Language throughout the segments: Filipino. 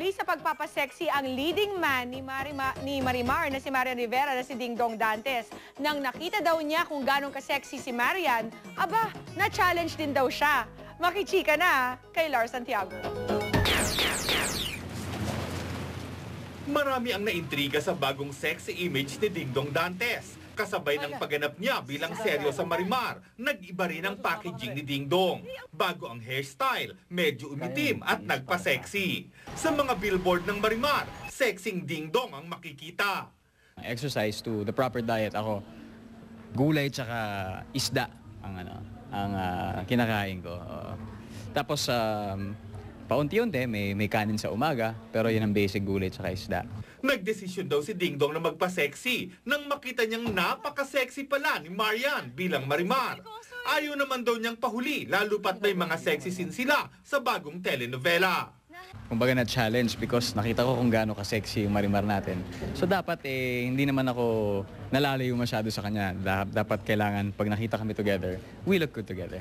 Tuloy sa pagpapaseksi ang leading man ni Marimar na si Marian Rivera na si Dingdong Dantes. Nang nakita daw niya kung gano'ng kasexy si Marian, aba, na-challenge din daw siya. Makichika na kay Lars Santiago. Marami ang naintriga sa bagong sexy image ni Dingdong Dantes. Kasabay ng pagganap niya bilang seryo sa Marimar, nag-iba rin ang packaging ni Dingdong. Bago ang hairstyle, medyo umitim at nagpa-sexy. Sa mga billboard ng Marimar, sexing Dingdong ang makikita. Exercise to the proper diet ako. Gulay tsaka isda ang kinakain ko. Tapos paunti-unti may kanin sa umaga, pero yun ang basic gulay tsaka isda. Nagdesisyon daw si Dingdong na magpa-sexy nang makita niyang napaka-sexy pala ni Marian bilang Marimar. Ayaw naman daw niyang pahuli, lalo pat may mga sexy scenes sila sa bagong telenovela. Kumbaga na-challenge because nakita ko kung gaano ka-sexy yung Marimar natin. So dapat hindi naman ako nalalayo masyado sa kanya. Dapat kailangan pag nakita kami together, we look good together.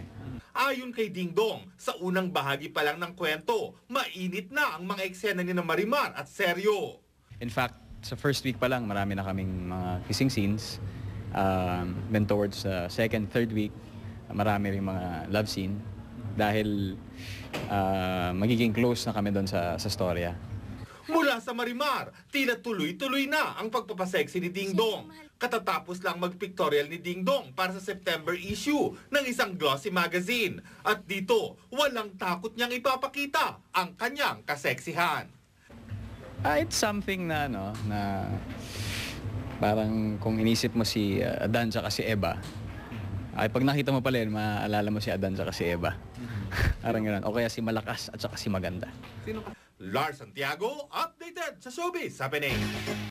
Ayon kay Dingdong, sa unang bahagi pa lang ng kwento, mainit na ang mga eksena ni Marimar at seryo. In fact, sa first week pa lang, marami na kaming mga kissing scenes. Then towards the second, third week, marami rin mga love scene. Dahil magiging close na kami doon sa storya. Mula sa Marimar, tila tuloy-tuloy na ang pagpapasexy ni Dingdong. Katatapos lang mag-pictorial ni Dingdong para sa September issue ng isang glossy magazine. At dito, walang takot niyang ipapakita ang kanyang kaseksihan. It's something na parang kung inisip mo si Adan tsaka si Eva, ay pag nakita mo pala yun, maaalala mo si Adan tsaka si Eva. Parang gano'n. O kaya si Malakas at tsaka si Maganda. Lars Santiago, updated sa Showbiz happening.